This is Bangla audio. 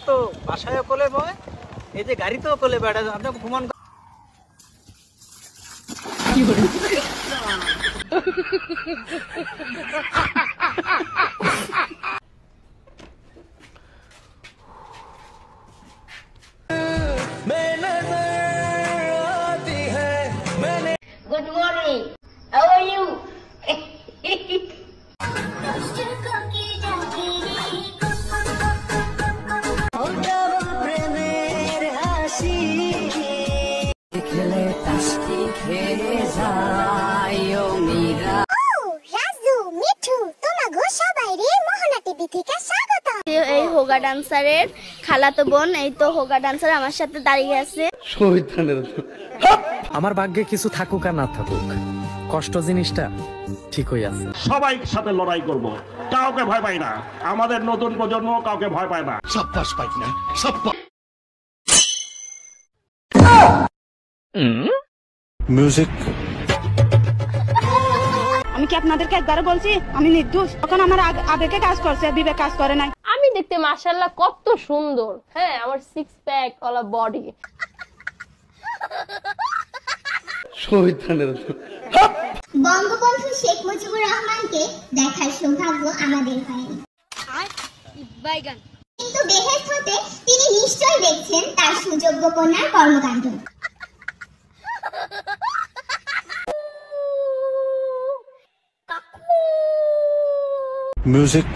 তো বাসায় কোলে বয়, এই যে গাড়িতেও কোলে বেড়া, আপনাকে প্রমাণ কি বলি। Good morning. How are you? এই হোগা ডান্সারের খালাতো বোন, এই তো হোগা ডান্সার আমার সাথে দাঁড়িয়ে আছে। আমার ভাগ্যে কিছু থাকুক আর না থাকুক, কষ্ট জিনিসটা ঠিকই আছে। সবাই সাথে লড়াই করব, কাউকে ভয় পাই না। আমাদের নতুন প্রজন্ম কাউকে ভয় পায় না। সাব্বাস পাই না, সাব্বাস। মিউজিক। আমি কি আপনাদেরকে একবারও বলছি আমি নির্দোষ? তখন আমার আবেগে কাজ করছে, বিবেক কাজ করে নাই। আমি দেখতে মাশাআল্লাহ কত সুন্দর, হ্যাঁ আমার 6 pack OLA body. Bangabandhu Sheikh Mujibur রহমানকে দেখার সৌভাগ্য আমাদের হয়নি, কিন্তু বেহেশত হতে তিনি নিশ্চয়ই দেখছেন তার সুযোগ্য কন্যার কর্মকাণ্ড। মিউজিক।